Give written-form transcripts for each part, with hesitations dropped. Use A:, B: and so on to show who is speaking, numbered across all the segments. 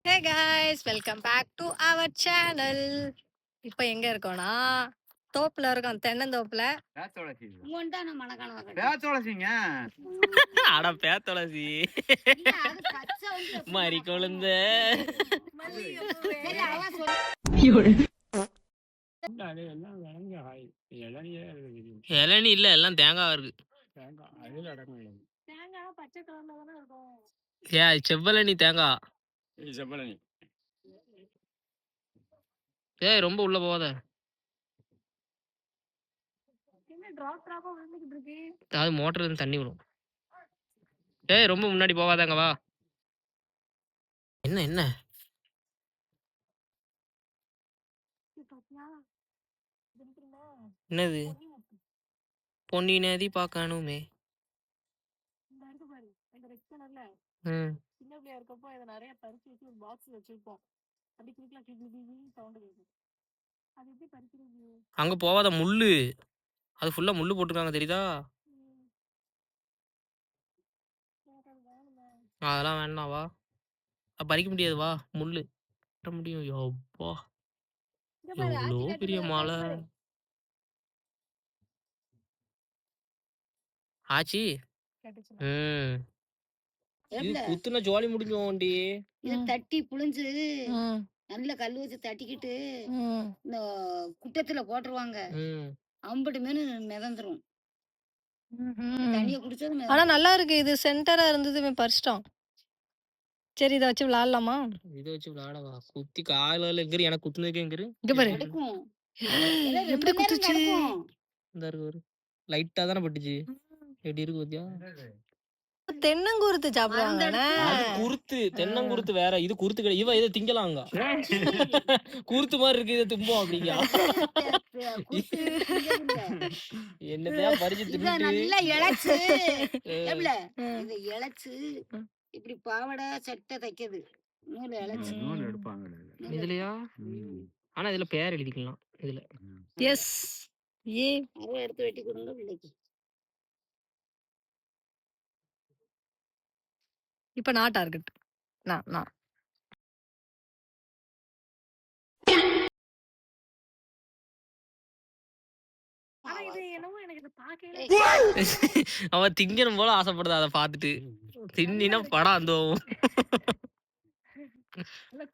A: Hey guys, welcome back to our channel. இப்போ எங்க இருக்கோம்னா தோப்புல இருக்கோம், தென்னந்தோப்புல.
B: அட பேத்தொளசி மாறி கொழுந்த இளநி இல்ல, எல்லாம் தேங்காய் இருக்கு.
A: தேங்காய் பச்சை கலர்ல தானே இருக்கும்.
B: செவ்வளனி தேங்காய். ரொம்ப உள்ள போகாத.
A: என்ன டிராப் டிராப்பா விழுந்துகிட்டு இருக்கு.
B: அது மோட்டர்ல இருந்து தண்ணி விடும். ரொம்ப முன்னாடி போகாதாங்க, வா. என்ன என்ன என்னது? பொன்னி நதி பார்க்கணுமே.
A: சின்ன பிள்ளையா இருக்கப்போ இதை நிறைய பறிச்சு வச்சு ஒரு பாக்ஸ் வச்சிருப்போம். அப்படி கிளிக்லாம் கிளிக் சவுண்ட் கேட்கும். அது எப்படி பறிக்கிறது?
B: அங்க போகாத, முள்ளு. அது ஃபுல்லா முள்ளு போட்டுருக்காங்க, தெரியுதா? அதெல்லாம் வேண்டாம், வா. பறிக்க முடியாது, வா. முள்ளு வெட்ட முடியும். யப்பா, எவ்வளோ பெரிய மாலை ஆச்சி. இது குத்துன ஜோலி முடிஞ்சோண்டி.
C: இத தட்டி புழிஞ்சு நல்ல கல்லு வச்சு தட்டிக்கிட்டு இந்த குட்டத்துல போட்டுருவாங்க. அம்புட்டு மீன் மிதந்துரும். தண்ணிய குடிச்சது.
A: ஆனா நல்லா இருக்கு, இது சென்டரா இருந்தது பறிச்சிட்டோம். சரி, இதை வச்சு விளையாடலாமா?
B: இதை வச்சு விளையாடவா? குத்தி காலையில எங்கிரு, எனக்கு குத்துனதுக்கு எங்கிரு.
A: இங்க பாரு எப்படி குத்துச்சு.
B: இந்த இருக்கு, லைட்டா தானே பட்டுச்சு. எப்படி இருக்கு பாத்தியா?
A: தென்னங்குருத்து சாப்பிடுவாங்க.
B: குருத்து, தென்னங்குருத்து வேற, இது குருத்து கிடையாது. இவ இதை திங்கலாங்க. குருத்து மாதிரி இருக்கு, இதை தும்போம் அப்படிங்க. என்னத்தையா பறிச்சு தின்னுட்டு
C: நல்லா இழைச்சு இதை இழைச்சு இப்படி பாவாடை சட்டை தைக்குது. நூல் இழைச்சு
D: நூல் எடுப்பாங்க
B: இதுலயா. ஆனா இதுல பேர் எழுதிக்கலாம் இதுல.
A: எஸ், ஏ
C: எடுத்து வெட்டி கொடுங்க பிள்ளைக்கு.
A: இப்ப நான் டார்கெட். நான்
B: அவ திங்கணும் போல ஆசைப்படுது, அதை பார்த்துட்டு தின்னா படம் அந்த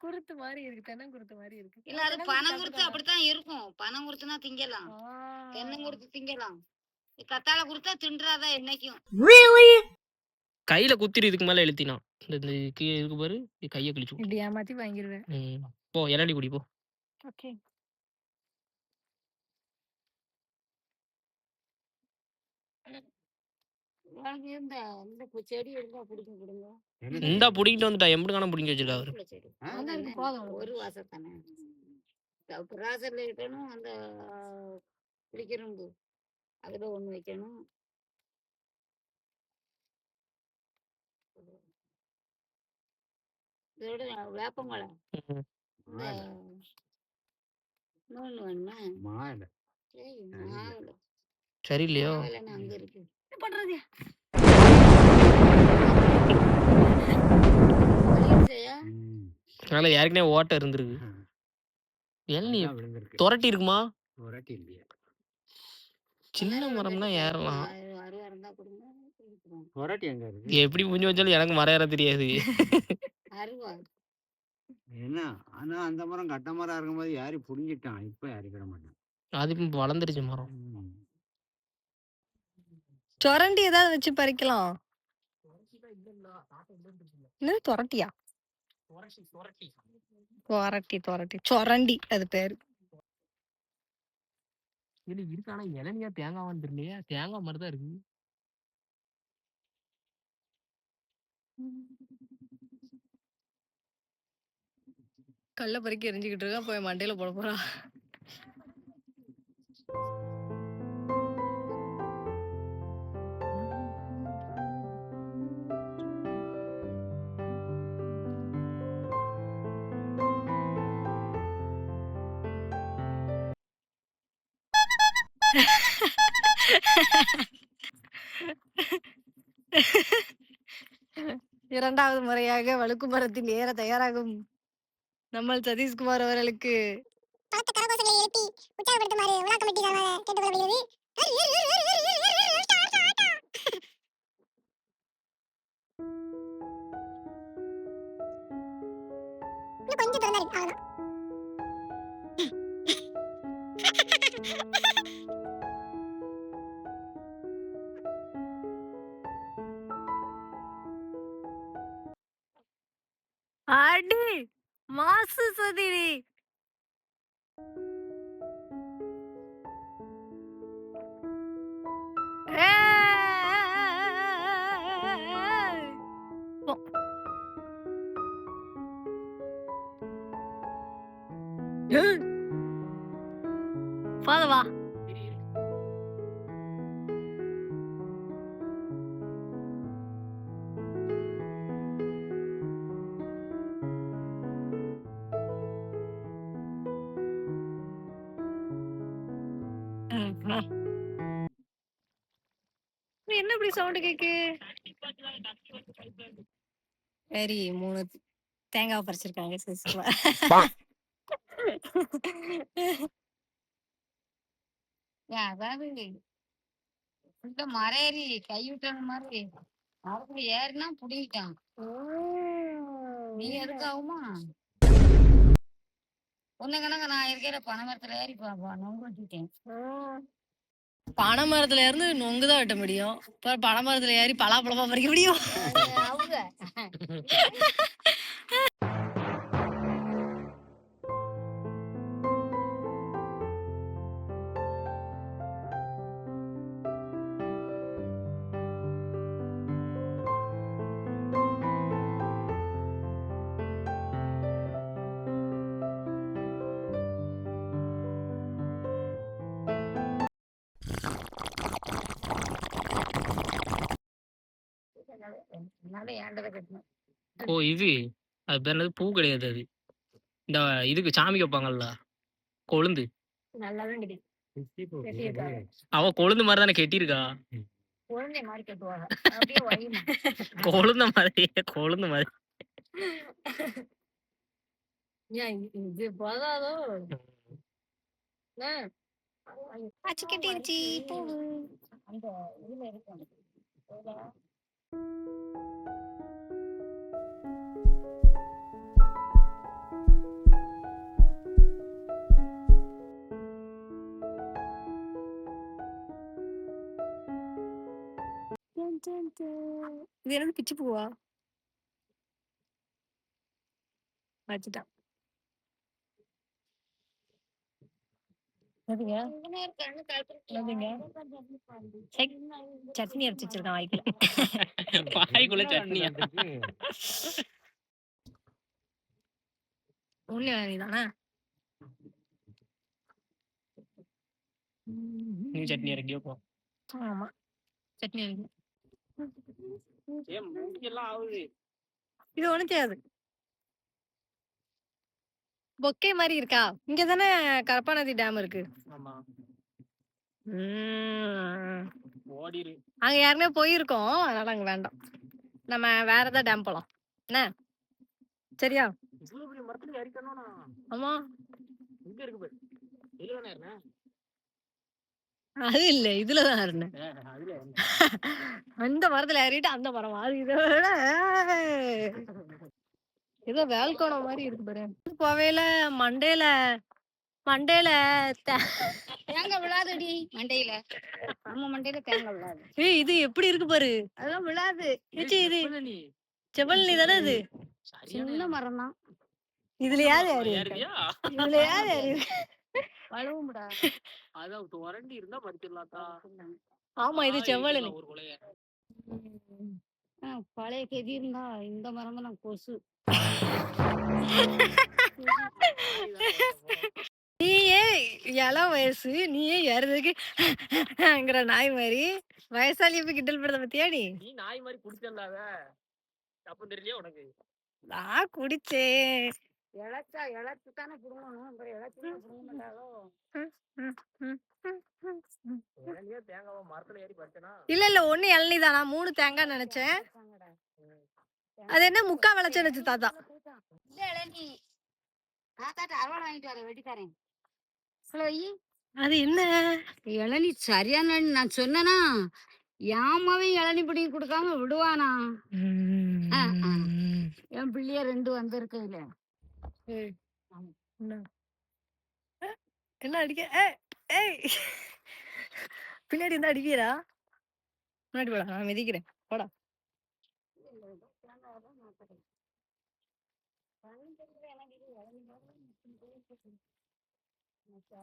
A: குருத்து மாதிரி இருக்கு, தென்னங்குருத்து மாதிரி இருக்கு.
C: இல்ல அது பனங்குருத்து அப்படித்தான் இருக்கும். பனங்குருத்துனா திங்கலாம், தென்னங்குருத்து திங்கலாம். கத்தாழை குருத்தா தின்றாத என்னைக்கும்.
B: கையில குத்திரு, இதுக்கு மேல எழுத்தினா இந்த இருக்கு பாரு, கையை கிழிச்சு
A: இப்படி ஏமாத்தி வாங்கிடுவேன்.
B: போ, இறடி குடி போ.
A: ஓகே,
C: செடி இருந்தா பிடிக்கும் கொடுங்க.
B: இந்தா புடிங்கிட்டு வந்துட்டா, எப்படி காண புடிங்கி வச்சிருக்கா அவரு.
C: ஒரு வாசம் தானே ராசர்ல வைக்கணும். அந்த பிடிக்கிறம்பு அதுல ஒண்ணு வைக்கணும். இதோட வேப்பமலை இன்னொன்னு வேணுமா?
D: மாலை
B: சரி இல்லையோ?
C: அங்க இருக்கு.
B: அதனால ஏற்கனவே ஓட்ட இருந்திருக்கு. இளநீ துரட்டி இருக்குமா? சின்ன மரம்னா ஏறலாம். எப்படி புரிஞ்சு வச்சாலும் எனக்கு மரம் ஏற தெரியாது.
D: என்ன ஆனா அந்த மரம் கட்ட மரம் இருக்கும்போது யாரும் புடிங்கிட்டான், இப்ப யாரிக்கிட மாட்டான்.
B: அது இப்ப வளர்ந்துருச்சு மரம்.
A: சொரண்டி ஏதாவது வச்சு பறிக்கலாம். என்ன தொரட்டியா? தொரட்டி சொரண்டி அது பேரு.
B: இல்ல இருக்கு, ஆனா இளநியா தேங்காவான்னு தெரியலையா? தேங்காய் மாதிரி தான் இருக்கு.
A: கல்ல பறிக்க எரிஞ்சுக்கிட்டு இருக்கா, போய் மண்டையில போட போறா. இரண்டாவது முறையாக வழுக்கு மரத்தில் ஏற தயாராகும்
E: நம்ம சதீஷ்குமார் அவர்களுக்கு
F: பலத்த கரகோஷங்களை எழுப்பி உற்சாகப்படுத்துமாறு விழா கமிட்டி சார்பாக கேட்டுக்கொள்ளப்படுகிறது. இன்னும் கொஞ்சம் திறந்தா இருக்கு அவ்வளவுதான்.
E: அடி மாசு சதிரி. போதவா என்ன இப்படி சவுண்ட் கேக்கு? சரி 3 தேங்காய் பறிச்சிருக்காங்க சதீஷ்குமார்.
C: அதாவது இந்த மரையறி கை விட்டன மாதிரி மரத்துல ஏறினா புடிங்கிட்டான். நீ எதுக்காகுமா ஒன்ன கணக்க நான் இருக்கையில பனை மரத்துல ஏறி நொங்கு வச்சுட்டேன்.
E: பனை மரத்துல இருந்து நொங்குதான் வெட்ட முடியும். அப்புறம் பனை மரத்துல ஏறி பலாப்பழமா பறிக்க முடியும்.
C: அவங்க என்னால ஏண்டதை கட்டணும்.
B: ஓ இது அது பேர் என்னது? பூ கிடையாது அது. இந்த இதுக்கு சாமிக்கு வைப்பாங்கல்ல கொழுந்து.
E: நல்லாதான் கிடைக்கும்.
B: அவ கொழுந்து மாதிரி தானே கெட்டியிருக்கா.
C: குழந்தை மாதிரி கட்டுவாங்க அப்படியே வயிமா.
B: கொழுந்த மாதிரி கொழுந்து மாதிரி.
E: ஏன் இது போதாதோ? ஆச்சு கட்டிருச்சு போடு.
C: அந்த இதுல இருக்கும்
E: இது என்னது பிச்சு பூவா? வச்சுட்டான். சட்னி அரைச்சு வச்சிருக்கான் வாய்க்குல.
B: வாய்க்குள்ள சட்னியா?
E: உண்மை தானே?
B: நீ சட்னி இறக்கியோ போ.
E: ஆமா சட்னி அரைக்கும். இது ஒண்ணும் செய்யாது. பொக்கே மாதிரி இருக்கா? இங்க தானே கரப்பாநதி டேம் இருக்கு.
B: ஆமா
E: உம்.
B: ஓடிரு.
E: அங்க யாருமே போயிருக்கோம், அதனால அங்க வேண்டாம். நம்ம வேற ஏதாவது டேம் போலாம் என்ன? சரியா?
B: இவ்வளவு பெரிய மரத்துல ஏறிக்கணும்னா
E: ஆமா
B: இங்க இருக்கு பாரு. இதுல என்ன?
E: அது இல்ல, இதுலதான் இருந்தேன்.
B: அதுல
E: அந்த மரத்துல ஏறிட்டு அந்த மரம் அது இதை விட ஏதோ வேல்கோணம் மாதிரி இருக்கு பாரு. போவேல மண்டேல மண்டேல
C: தேங்காய் விழாதுடி மண்டையில. நம்ம மண்டையில தேங்காய் விழாது.
E: ஏய் இது எப்படி இருக்கு பாரு.
C: அதெல்லாம் விழாது.
E: ஏச்சி இது செவல்னி தானே இது?
C: சின்ன மரம் தான்.
E: இதுல யாரு யாரு இதுல யாரு யாரு
C: வளவும்டா.
B: அதான் உரண்டி இருந்தா பறிச்சிடலாத்தா.
E: ஆமா இது செவ்வழனி.
B: ஒரு கொலைய
C: பழைய கெதி இருந்தா இந்த மரம் தான் கொசு.
E: நீயே இள வயசு, நீயே ஏறதுக்குங்கிற நாய் மாதிரி வயசாலிய போய் கிண்டல் பண்றத பத்தியா?
B: நீ நாய் மாதிரி குடிச்சல்லாத தப்பு தெரியலையா உனக்கு?
E: நான் குடிச்சேன்.
C: இழைச்சா இழைச்சு தானே புடுங்கணும். அப்புறம் இழைச்சு புடுங்க மாட்டாரோ?
B: தேங்காவ மரத்துல ஏறி பறிச்சனா?
E: இல்ல இல்ல ஒண்ணு இளநீதானா? 3 தேங்காய் நினைச்சேன். அது என்ன முக்கா விளைச்சனுச்சு தாத்தா.
C: இல்ல இளநீ தாத்தாட்ட அறுவாள் வாங்கிட்டு வரேன், வெட்டி தரேன். இவ்வளோ வை.
E: அது என்ன?
C: இளநீ சரியான இளநீ. நான் சொன்னேனா யாமாவே இளநீ பிடிங்கி கொடுக்காம விடுவானா? ஆ, ஆ. என் பிள்ளைய 2 வந்திருக்குதுல.
E: ஏய், என்ன? என்ன அடிக்க? ஏய் பின்னாடி இருந்தா அடிப்பீரா? முன்னாடி போடா, நான் மிதிக்கிறேன். போடா.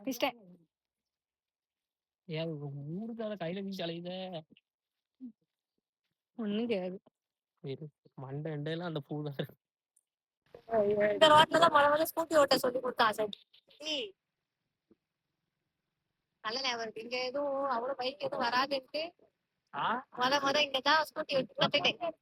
E: மிஸ்டேக்.
B: ஏன் ஊருக்கார கையில வீசி அலையுத
E: ஒண்ணும் கேட்காது.
B: மண்டை எல்லாம் அந்த பூ தான் இருக்கு.
E: இந்த ரோட்ல தான் முதல்ல ஸ்கூட்டி ஓட்ட சொல்லி கொடுத்தான் சார். நல்ல ஞாபகம் இருக்கு. இங்க எதுவும் அவ்வளவு பைக் எதுவும் வராதுன்ட்டு முத இங்கதான் ஸ்கூட்டி ஓட்டி கத்துக்கிட்டேன்.